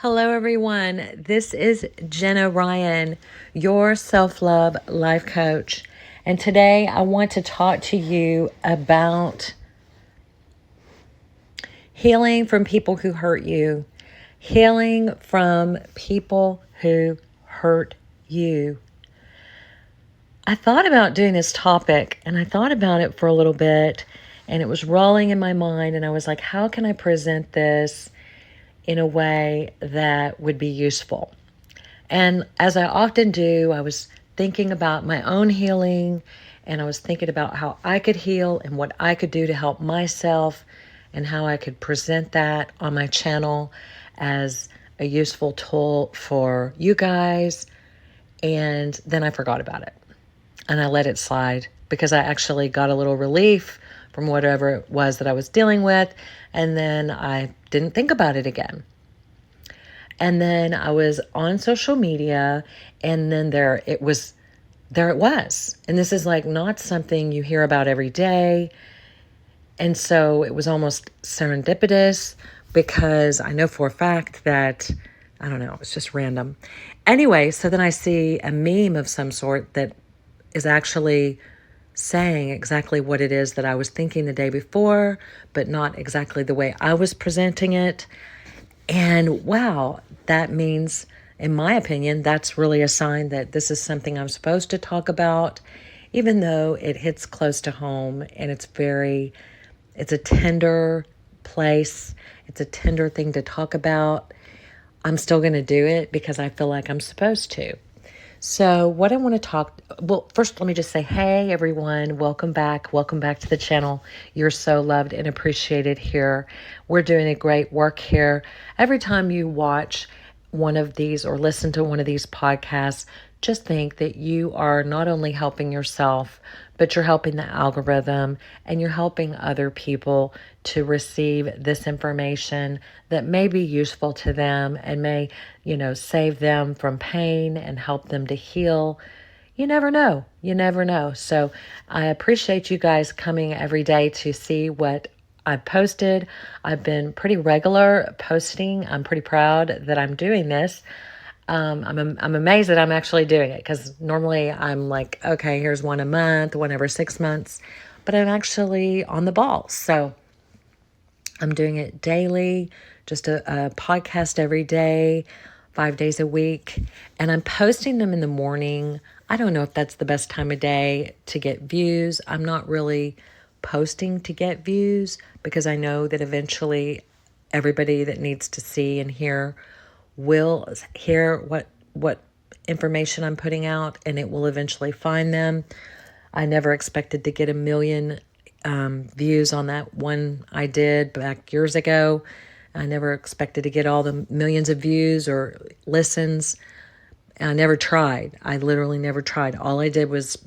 Hello, everyone. This is Jenna Ryan, your self love life coach. And today I want to talk to you about healing from people who hurt you, healing from people who hurt you. I thought about doing this topic and I thought about it for a little bit and it was rolling in my mind. And I was like, how can I present this in a way that would be useful? And as I often do, I was thinking about my own healing and I was thinking about how I could heal and what I could do to help myself and how I could present that on my channel as a useful tool for you guys. And then I forgot about it and I let it slide because I actually got a little relief from whatever it was that I was dealing with. And then I didn't think about it again. And then I was on social media and then there it was. And this is like not something you hear about every day. And so it was almost serendipitous because I know for a fact that, I don't know, it's just random. Anyway, so then I see a meme of some sort that is actually saying exactly what it is that I was thinking the day before, but not exactly the way I was presenting it. And wow, that means, in my opinion, that's really a sign that this is something I'm supposed to talk about, even though it hits close to home and it's a tender place. It's a tender thing to talk about. I'm still going to do it because I feel like I'm supposed to. So what I want to well, first let me just say, hey everyone, welcome back. Welcome back to the channel. You're so loved and appreciated here. We're doing a great work here. Every time you watch one of these or listen to one of these podcasts, just think that you are not only helping yourself, but you're helping the algorithm and you're helping other people to receive this information that may be useful to them and may, save them from pain and help them to heal. You never know. You never know. So I appreciate you guys coming every day to see what I've posted. I've been pretty regular posting. I'm pretty proud that I'm doing this. I'm amazed that I'm actually doing it because normally I'm like, okay, here's one a month, one every 6 months, but I'm actually on the ball. So I'm doing it daily, just a podcast every day, 5 days a week, and I'm posting them in the morning. I don't know if that's the best time of day to get views. I'm not really posting to get views because I know that eventually everybody that needs to see and hear will hear what information I'm putting out, and it will eventually find them. I never expected to get 1 million views on that one I did back years ago. I never expected to get all the millions of views or listens. I never tried. I literally never tried. All I did was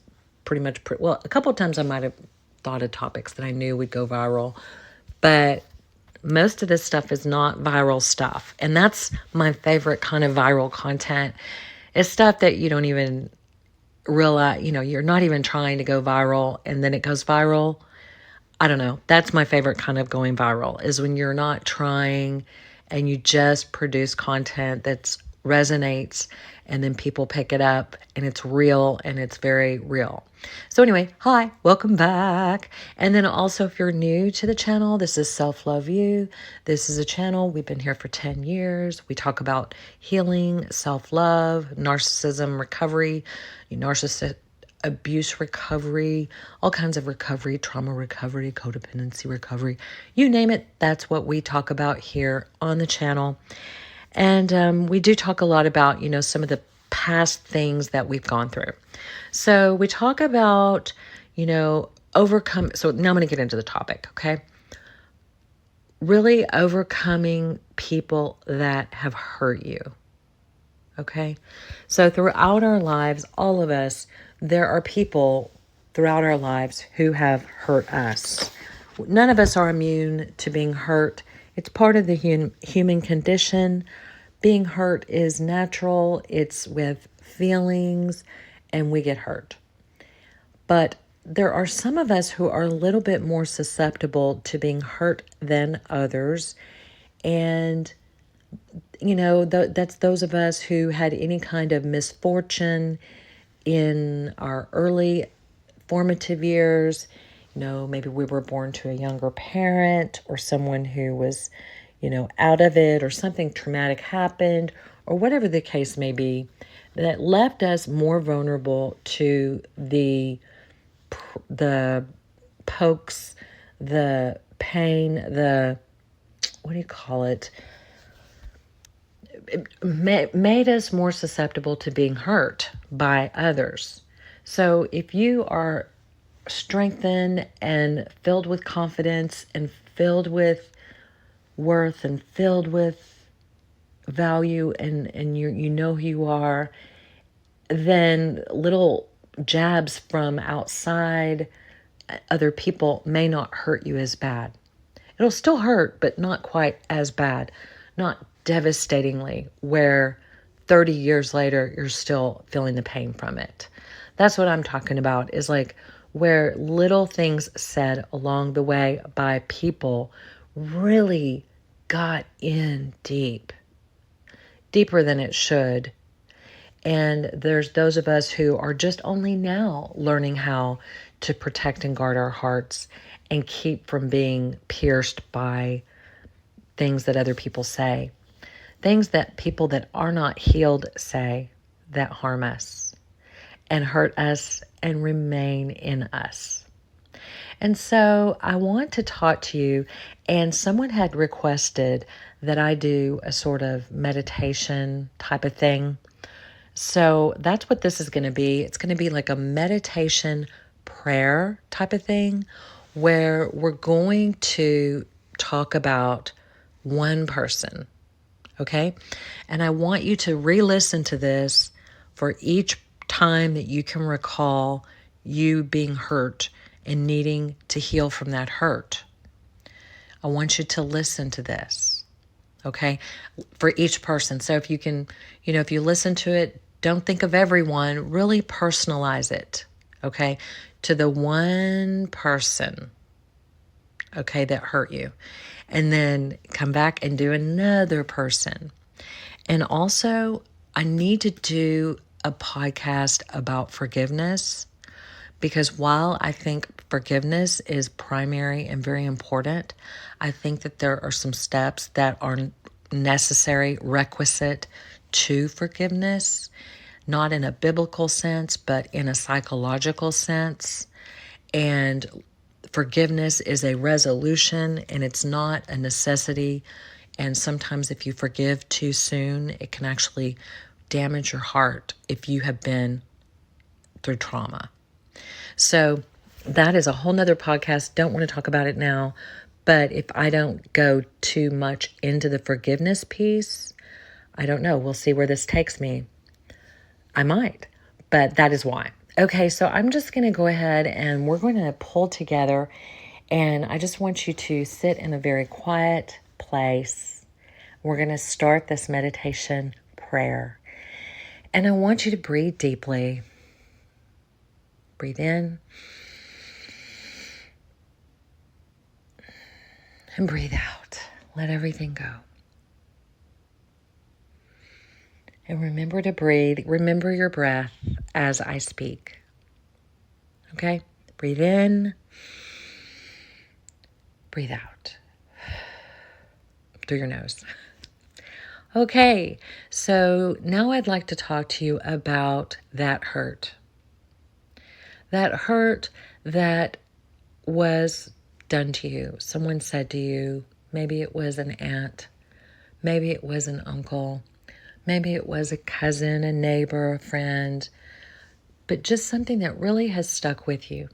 pretty much, a couple of times I might have thought of topics that I knew would go viral, but most of this stuff is not viral stuff. And that's my favorite kind of viral content. It's stuff that you don't even realize, you're not even trying to go viral and then it goes viral. I don't know. That's my favorite kind of going viral is when you're not trying and you just produce content that resonates and then people pick it up and it's real and it's very real. So anyway, hi, welcome back. And then also if you're new to the channel, this is Self Love You. This is a channel. We've been here for 10 years. We talk about healing, self-love, narcissism recovery, narcissist abuse recovery, all kinds of recovery, trauma recovery, codependency recovery, you name it. That's what we talk about here on the channel. And we do talk a lot about, some of the past things that we've gone through. So we talk about, overcome. So now I'm going to get into the topic. Okay. Really overcoming people that have hurt you. Okay. So throughout our lives, all of us, there are people throughout our lives who have hurt us. None of us are immune to being hurt. It's part of the human condition. Being hurt is natural. It's with feelings and we get hurt. But there are some of us who are a little bit more susceptible to being hurt than others. And that's those of us who had any kind of misfortune in our early formative years. Maybe we were born to a younger parent or someone who was, out of it, or something traumatic happened, or whatever the case may be, that left us more vulnerable to the pokes, the pain, what do you call it? It made us more susceptible to being hurt by others. So if you are strengthened and filled with confidence and filled with worth and filled with value, and you know who you are, then little jabs from outside other people may not hurt you as bad. It'll still hurt, but not quite as bad, not devastatingly, where 30 years later you're still feeling the pain from it. That's what I'm talking about, is like where little things said along the way by people really got in deep, deeper than it should. And there's those of us who are just only now learning how to protect and guard our hearts and keep from being pierced by things that other people say, things that people that are not healed say that harm us and hurt us and remain in us. And so I want to talk to you, and someone had requested that I do a sort of meditation type of thing. So that's what this is going to be. It's going to be like a meditation prayer type of thing, where we're going to talk about one person, okay? And I want you to re-listen to this for each time that you can recall you being hurt and needing to heal from that hurt. I want you to listen to this, okay? For each person. So if you can, if you listen to it, don't think of everyone, really personalize it, okay? To the one person, okay, that hurt you. And then come back and do another person. And also, I need to do a podcast about forgiveness, because while I think forgiveness is primary and very important, I think that there are some steps that are necessary, requisite to forgiveness, not in a biblical sense, but in a psychological sense. And forgiveness is a resolution, and it's not a necessity. And sometimes if you forgive too soon, it can actually damage your heart if you have been through trauma. So that is a whole nother podcast. Don't want to talk about it now. But if I don't go too much into the forgiveness piece, I don't know. We'll see where this takes me. I might, but that is why. Okay, so I'm just going to go ahead and we're going to pull together, and I just want you to sit in a very quiet place. We're going to start this meditation prayer, and I want you to breathe deeply. Breathe in and breathe out. Let everything go. And remember to breathe. Remember your breath as I speak. Okay? Breathe in. Breathe out. Through your nose. Okay. So now I'd like to talk to you about that hurt. That hurt that was done to you. Someone said to you, maybe it was an aunt. Maybe it was an uncle. Maybe it was a cousin, a neighbor, a friend, but just something that really has stuck with you.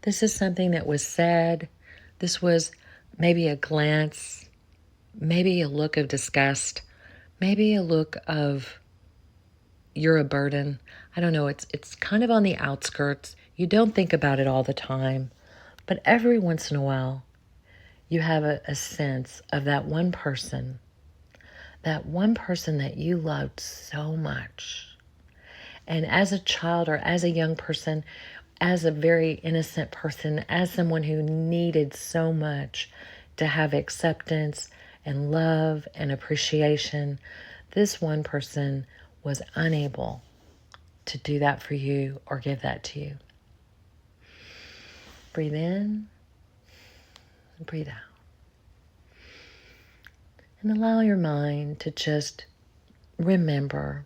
This is something that was said. This was maybe a glance, maybe a look of disgust, maybe a look of you're a burden. I don't know. It's kind of on the outskirts. You don't think about it all the time, but every once in a while, you have a sense of that one person that you loved so much. And as a child or as a young person, as a very innocent person, as someone who needed so much to have acceptance and love and appreciation, this one person was unable to do that for you or give that to you. Breathe in and breathe out. And allow your mind to just remember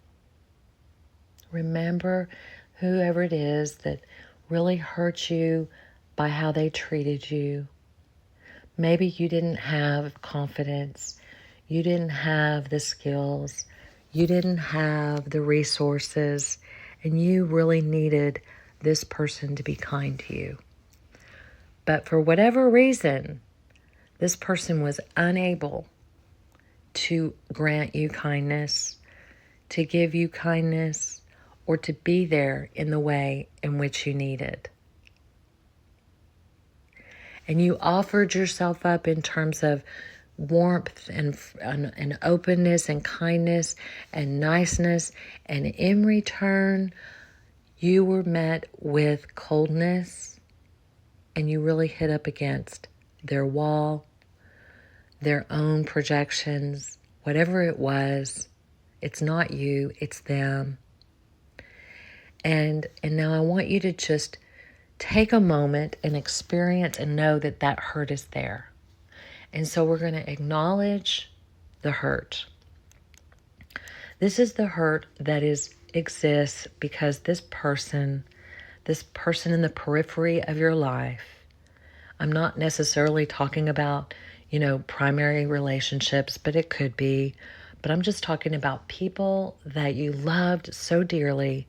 whoever it is that really hurt you by how they treated you. Maybe you didn't have confidence. You didn't have the skills. You didn't have the resources. And you really needed this person to be kind to you. But for whatever reason, this person was unable to grant you kindness, to give you kindness, or to be there in the way in which you needed. And you offered yourself up in terms of warmth and openness and kindness and niceness. And in return, you were met with coldness, and you really hit up against their wall, their own projections, whatever it was. It's not you, it's them. And now I want you to just take a moment and experience and know that that hurt is there. And so we're going to acknowledge the hurt. This is the hurt that exists because this person in the periphery of your life, I'm not necessarily talking about, primary relationships, but it could be. But I'm just talking about people that you loved so dearly,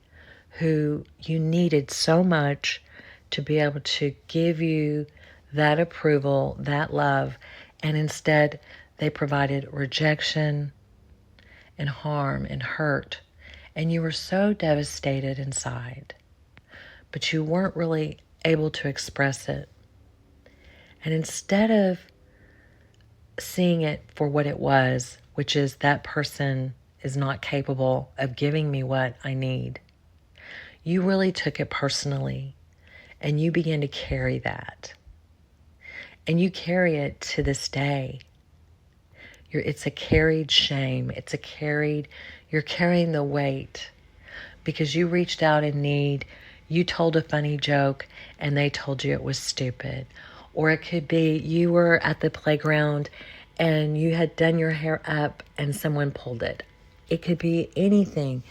who you needed so much to be able to give you that approval, that love, and instead they provided rejection and harm and hurt, and you were so devastated inside, but you weren't really able to express it. And instead of seeing it for what it was, which is that person is not capable of giving me what I need, you really took it personally, and you began to carry that. And you carry it to this day. It's a carried shame. You're carrying the weight because you reached out in need. You told a funny joke and they told you it was stupid. Or it could be you were at the playground and you had done your hair up and someone pulled it. It could be anything.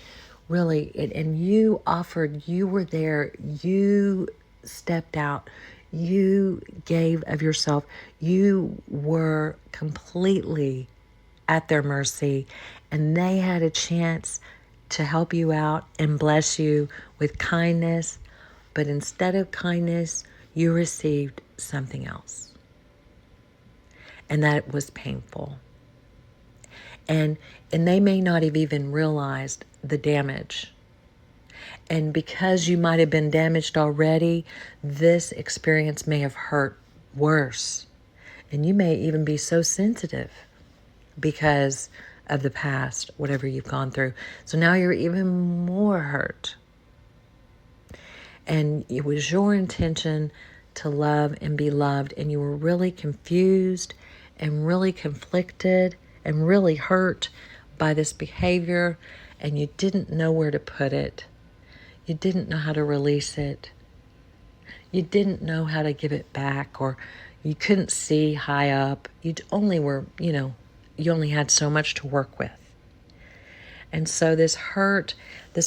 Really, and you offered, you were there, you stepped out, you gave of yourself, you were completely at their mercy, and they had a chance to help you out and bless you with kindness, but instead of kindness, you received something else, and that was painful. And they may not have even realized the damage. And because you might have been damaged already, this experience may have hurt worse. And you may even be so sensitive because of the past, whatever you've gone through. So now you're even more hurt. And it was your intention to love and be loved, and you were really confused and really conflicted and really hurt by this behavior, and you didn't know where to put it. You didn't know how to release it. You didn't know how to give it back, or you couldn't see high up. You only were, you only had so much to work with. And so this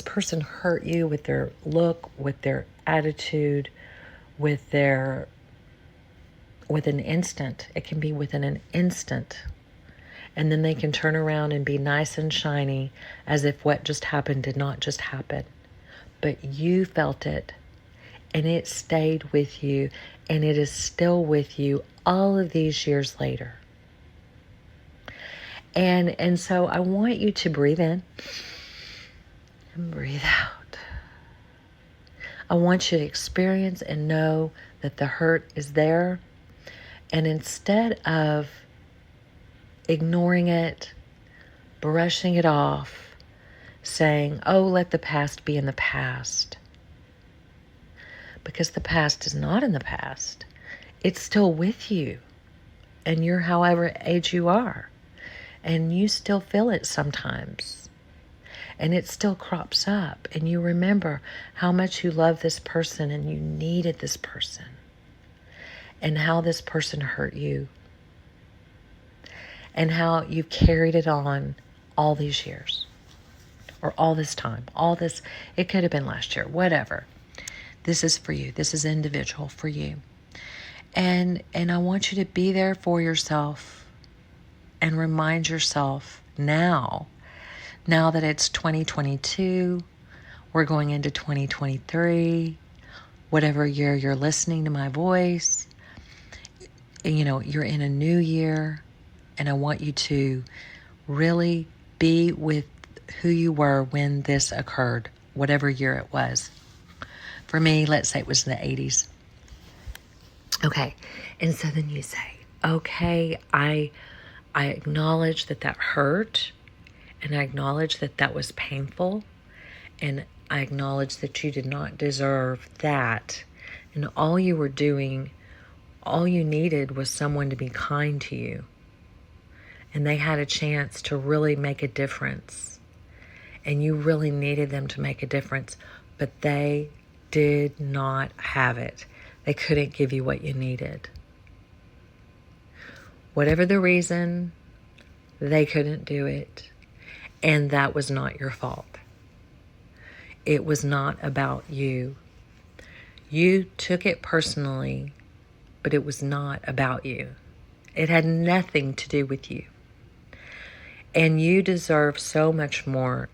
person hurt you with their look, with their attitude, with an instant. It can be within an instant. And then they can turn around and be nice and shiny as if what just happened did not just happen. But you felt it, and it stayed with you, and it is still with you all of these years later. And so I want you to breathe in and breathe out. I want you to experience and know that the hurt is there. And instead of ignoring it, brushing it off, saying, oh, let the past be in the past. Because the past is not in the past. It's still with you. And you're however age you are. And you still feel it sometimes. And it still crops up. And you remember how much you love this person and you needed this person. And how this person hurt you. And how you've carried it on all these years. Or all this time. All this, it could have been last year. Whatever. This is for you. This is individual for you. And I want you to be there for yourself and remind yourself now that it's 2022, we're going into 2023, whatever year you're listening to my voice, you're in a new year, and I want you to really be with who you were when this occurred, whatever year it was. For me, let's say it was in the 80s. Okay, and so then you say, okay, I acknowledge that hurt, and I acknowledge that was painful, and I acknowledge that you did not deserve that, and all you were doing, all you needed was someone to be kind to you, and they had a chance to really make a difference, and you really needed them to make a difference, but they did not have it. They couldn't give you what you needed. Whatever the reason, they couldn't do it. And that was not your fault. It was not about you. You took it personally, but it was not about you. It had nothing to do with you. And you deserve so much more.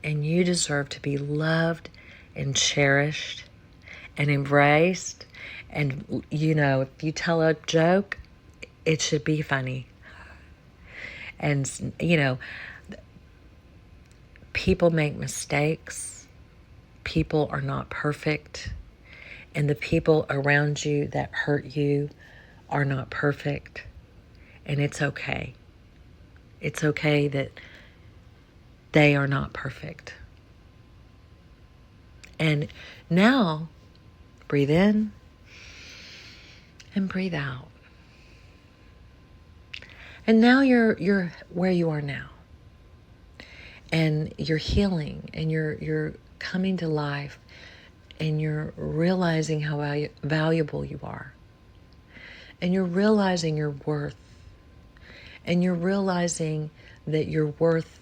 And you deserve to be loved and cherished and embraced. And, if you tell a joke, it should be funny. And, people make mistakes. People are not perfect. And the people around you that hurt you are not perfect. And it's okay. It's okay that they are not perfect. And now, breathe in and breathe out. And now you're where you are now. And you're healing, and you're coming to life, and you're realizing how valuable you are. And you're realizing your worth. And you're realizing that you're worth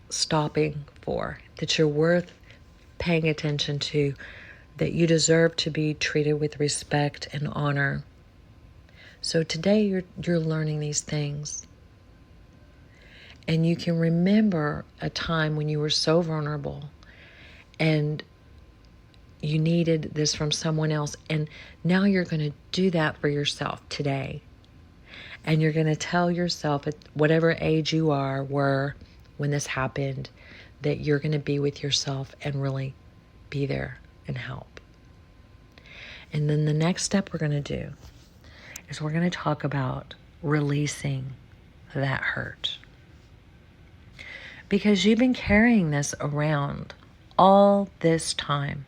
stopping for, that you're worth paying attention to, that you deserve to be treated with respect and honor. So today you're learning these things. And you can remember a time when you were so vulnerable and you needed this from someone else. And now you're going to do that for yourself today. And you're going to tell yourself at whatever age you were when this happened, that you're going to be with yourself and really be there and help. And then the next step we're going to do is we're going to talk about releasing that hurt. Because you've been carrying this around all this time.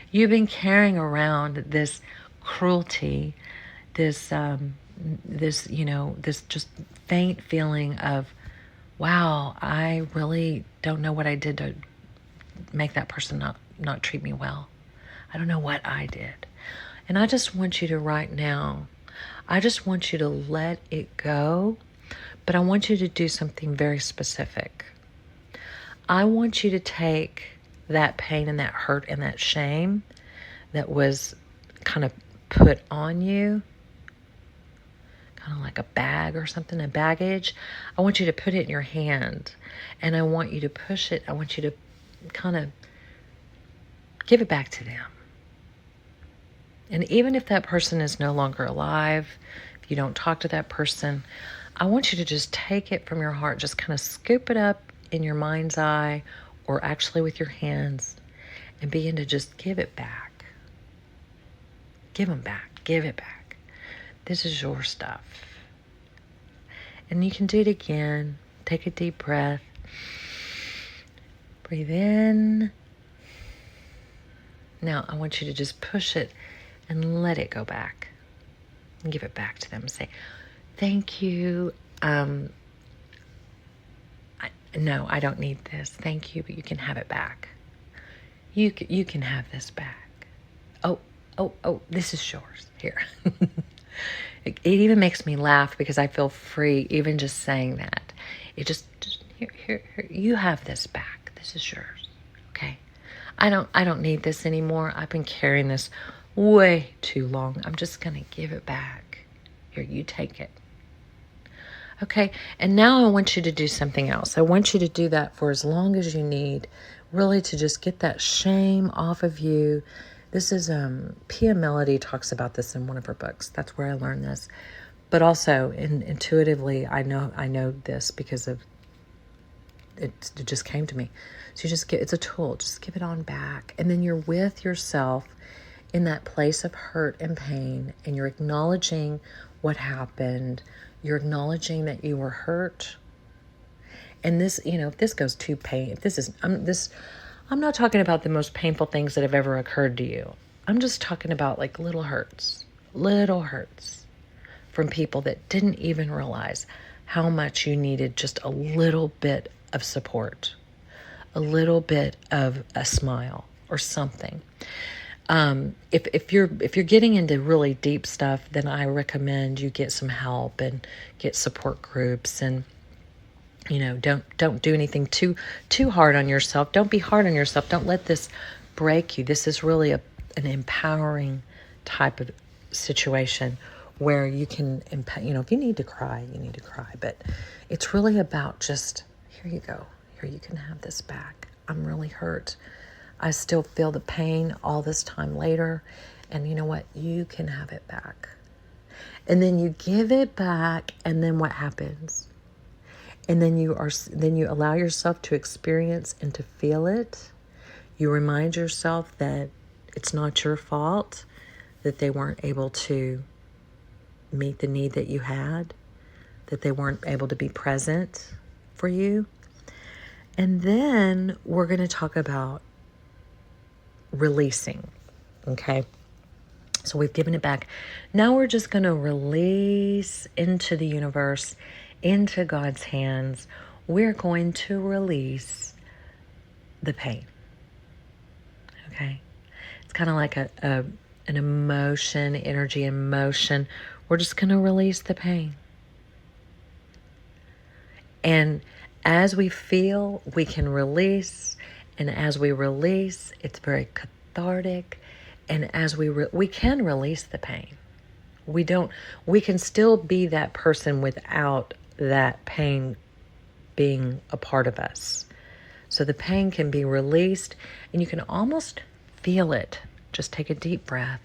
You've been carrying around this cruelty, this just faint feeling of, wow, I really don't know what I did to make that person not treat me well. I don't know what I did. And I just want you to right now, I just want you to let it go, but I want you to do something very specific. I want you to take that pain and that hurt and that shame that was kind of put on you, kind of like a bag or something, a baggage. I want you to put it in your hand, and I want you to push it. I want you to kind of give it back to them. And even if that person is no longer alive, if you don't talk to that person, I want you to just take it from your heart, just kind of scoop it up in your mind's eye or actually with your hands and begin to just give it back. Give them back. Give it back. This is your stuff. And you can do it again. Take a deep breath. Breathe in. Now I want you to just push it and let it go back. And give it back to them. Say, thank you. No, I don't need this. Thank you, but you can have it back. You can have this back. Oh, oh, this is yours. Here. It even makes me laugh because I feel free even just saying that. It just here, you have this back. This is yours. Okay? I don't need this anymore. I've been carrying this way too long. I'm just going to give it back. Here, you take it. Okay, and now I want you to do something else. I want you to do that for as long as you need, really to just get that shame off of you. This is, Pia Melody talks about this in one of her books. That's where I learned this. But also, intuitively, I know this because of, it just came to me. So you just it's a tool, just give it on back. And then you're with yourself in that place of hurt and pain, and you're acknowledging what happened. You're acknowledging that you were hurt. And this, if this goes too I'm not talking about the most painful things that have ever occurred to you. I'm just talking about like little hurts from people that didn't even realize how much you needed just a little bit of support, a little bit of a smile or something. If you're getting into really deep stuff, then I recommend you get some help and get support groups, and don't do anything too hard on yourself. Don't be hard on yourself. Don't let this break you. This is really an empowering type of situation where you can, if you need to cry, you need to cry. But it's really about just, here you go. Here, you can have this back. I'm really hurt. I still feel the pain all this time later. And you know what? You can have it back. And then you give it back, and then what happens? And then you allow yourself to experience and to feel it. You remind yourself that it's not your fault that they weren't able to meet the need that you had, that they weren't able to be present for you. And then we're going to talk about releasing, okay? So we've given it back. Now we're just going to release into the universe, into God's hands. We're going to release the pain, okay? It's kind of like an emotion, energy in motion. We're just going to release the pain. And as we feel, we can release. And as we release, it's very cathartic. And as we can release the pain. We can still be that person without that pain being a part of us. So the pain can be released, and you can almost feel it. Just take a deep breath.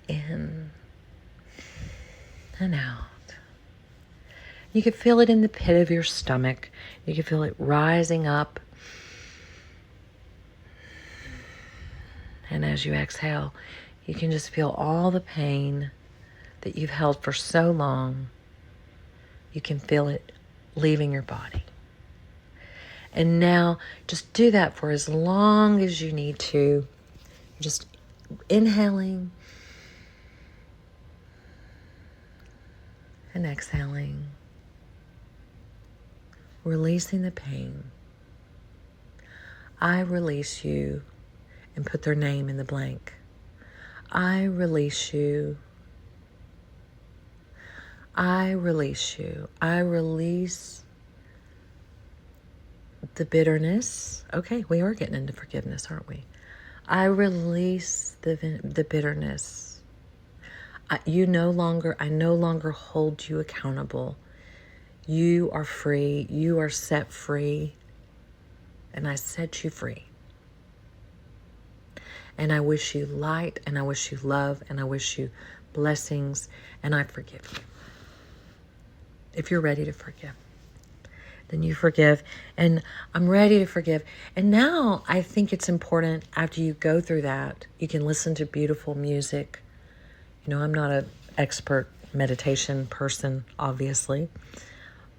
In and out. You can feel it in the pit of your stomach. You can feel it rising up. And as you exhale, you can just feel all the pain that you've held for so long. You can feel it leaving your body. And now just do that for as long as you need to. Just inhaling and exhaling. Releasing the pain. I release you, and put their name in the blank. I release you. I release you. I release the bitterness. Okay, we are getting into forgiveness, aren't we? I release the bitterness. I no longer hold you accountable. You are free. You are set free. And I set you free. And I wish you light, and I wish you love, and I wish you blessings, and I forgive you. If you're ready to forgive, then you forgive. And I'm ready to forgive. And now I think it's important, after you go through that, you can listen to beautiful music. I'm not an expert meditation person, obviously,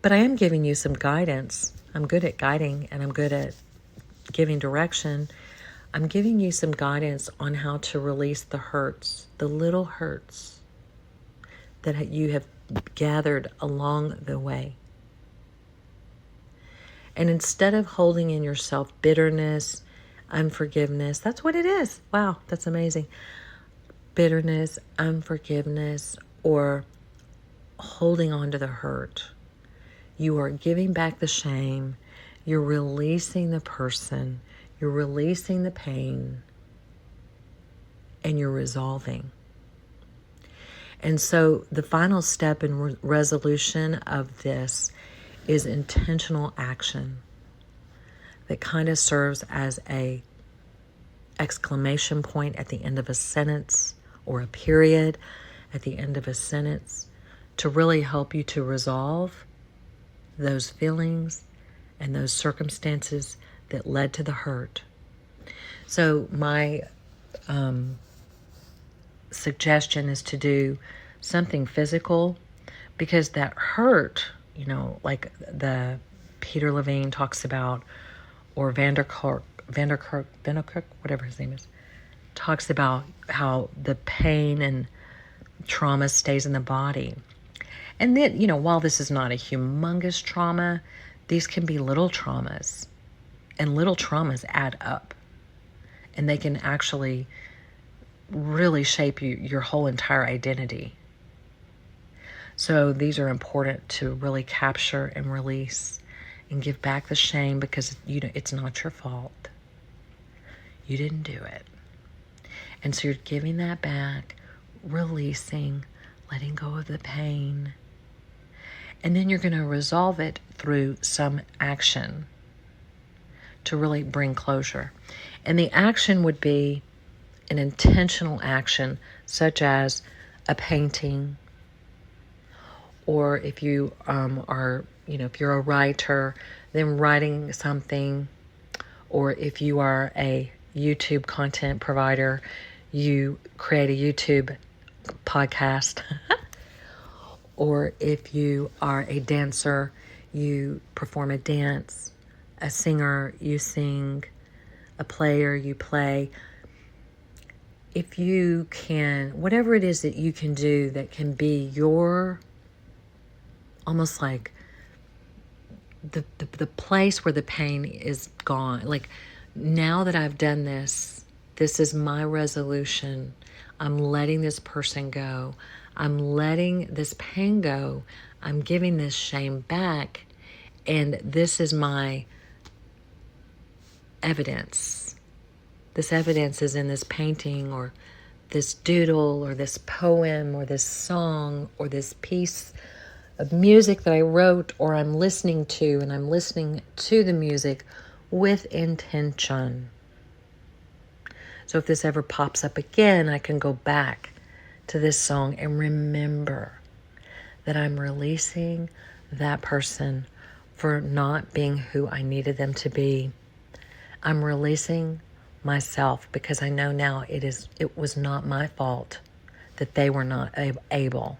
but I am giving you some guidance. I'm good at guiding, and I'm good at giving direction. I'm giving you some guidance on how to release the hurts, the little hurts that you have gathered along the way. And instead of holding in yourself bitterness, unforgiveness, that's what it is. Wow, that's amazing. Bitterness, unforgiveness, or holding on to the hurt. You are giving back the shame. You're releasing the person. You're releasing the pain. And you're resolving. And so the final step in resolution of this is intentional action that kind of serves as a exclamation point at the end of a sentence or a period at the end of a sentence to really help you to resolve those feelings and those circumstances that led to the hurt. So my suggestion is to do something physical, because that hurt, like the Peter Levine talks about, or Vanderkirk, whatever his name is, talks about how the pain and trauma stays in the body. And then, while this is not a humongous trauma, these can be little traumas. And little traumas add up. And they can actually really shape your whole entire identity. So these are important to really capture and release and give back the shame, because it's not your fault. You didn't do it. And so you're giving that back, releasing, letting go of the pain. And then you're going to resolve it through some action to really bring closure. And the action would be an intentional action, such as a painting, or if you are, if you're a writer, then writing something, or if you are a YouTube content provider, you create a YouTube podcast, or if you are a dancer, you perform a dance, a singer, you sing, a player, you play. If you can, whatever it is that you can do that can be your, almost like the place where the pain is gone. Like, now that I've done this is my resolution. I'm letting this person go. I'm letting this pain go. I'm giving this shame back. And this is my evidence. This evidence is in this painting, or this doodle, or this poem, or this song, or this piece of music that I wrote, or I'm listening to, and I'm listening to the music with intention. So if this ever pops up again, I can go back to this song and remember that I'm releasing that person for not being who I needed them to be. I'm releasing myself because I know now it was not my fault that they were not able.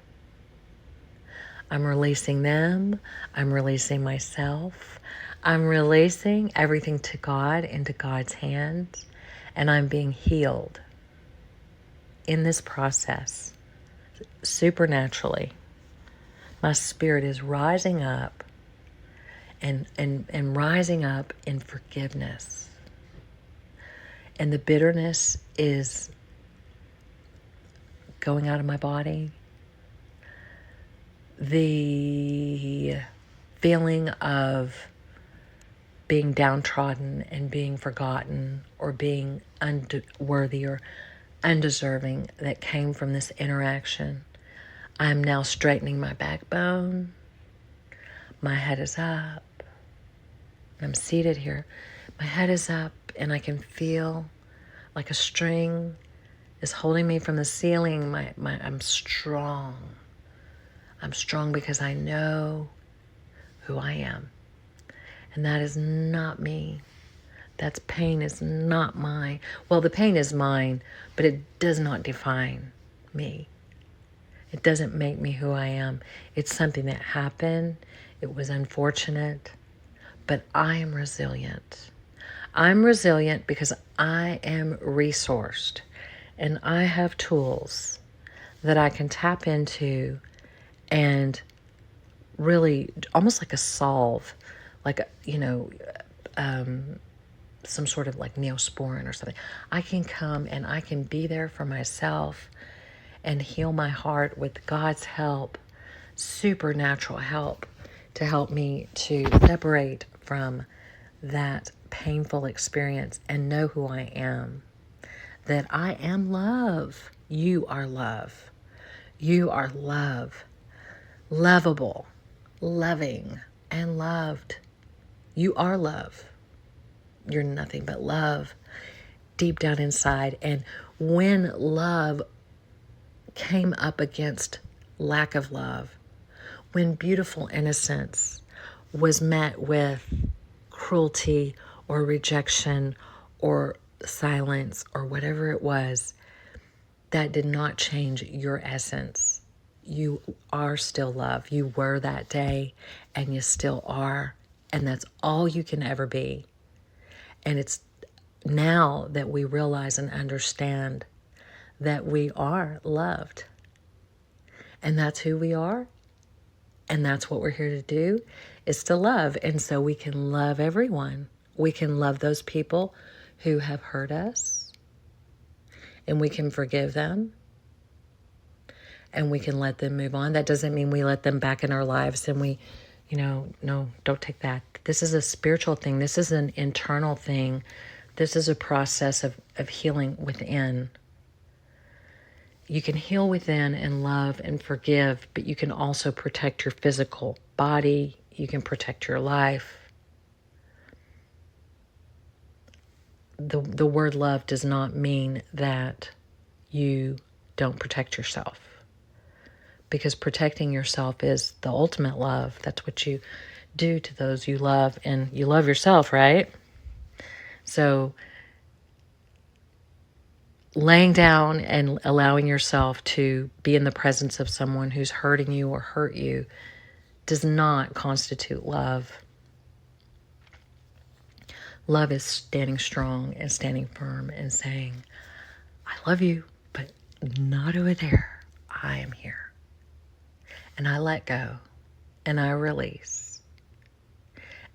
I'm releasing them. I'm releasing myself. I'm releasing everything to God, into God's hands, and I'm being healed in this process supernaturally. My spirit is rising up and rising up in forgiveness. And the bitterness is going out of my body. The feeling of being downtrodden and being forgotten, or being unworthy or undeserving, that came from this interaction. I'm now straightening my backbone. My head is up. I'm seated here. My head is up, and I can feel like a string is holding me from the ceiling. I'm strong. I'm strong because I know who I am. And that is not me. That pain is not mine. Well, the pain is mine, but it does not define me. It doesn't make me who I am. It's something that happened. It was unfortunate, but I am resilient. I'm resilient because I am resourced, and I have tools that I can tap into and really, almost like a solve, like, some sort of like Neosporin or something. I can come and I can be there for myself and heal my heart with God's help, supernatural help, to help me to separate from that painful experience and know who I am. That I am love. You are love. You are love. Lovable, loving, and loved. You are love. You're nothing but love deep down inside. And when love came up against lack of love, when beautiful innocence was met with cruelty or rejection or silence or whatever it was, that did not change your essence. You are still love. You were that day and you still are. And that's all you can ever be. And it's now that we realize and understand that we are loved. And that's who we are. And that's what we're here to do, is to love. And so we can love everyone. We can love those people who have hurt us. And we can forgive them. And we can let them move on. That doesn't mean we let them back in our lives and we, no, don't take that. This is a spiritual thing. This is an internal thing. This is a process of healing within. You can heal within and love and forgive, but you can also protect your physical body. You can protect your life. The word love does not mean that you don't protect yourself, because protecting yourself is the ultimate love. That's what you do to those you love, and you love yourself, right? So laying down and allowing yourself to be in the presence of someone who's hurting you or hurt you does not constitute love. Love is standing strong and standing firm and saying, I love you, but not over there. I am here. And I let go and I release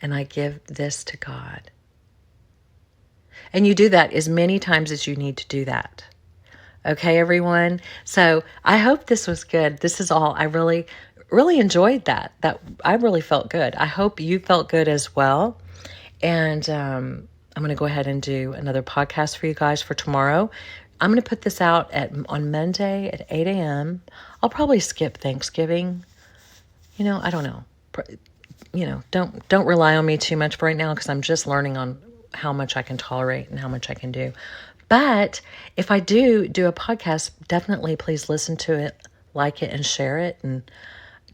and I give this to God. And you do that as many times as you need to do that. Okay, everyone? So I hope this was good. This is all. I really, really enjoyed that. I really felt good. I hope you felt good as well. And I'm going to go ahead and do another podcast for you guys for tomorrow. I'm going to put this out on Monday at 8 a.m. I'll probably skip Thanksgiving. I don't know. Don't rely on me too much for right now, because I'm just learning on how much I can tolerate and how much I can do. But if I do a podcast, definitely please listen to it, like it, and share it, and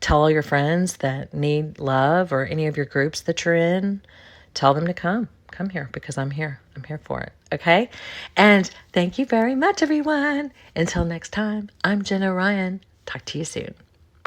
tell all your friends that need love, or any of your groups that you're in. Tell them to come here, because I'm here. I'm here for it. Okay. And thank you very much, everyone. Until next time, I'm Jenna Ryan. Talk to you soon.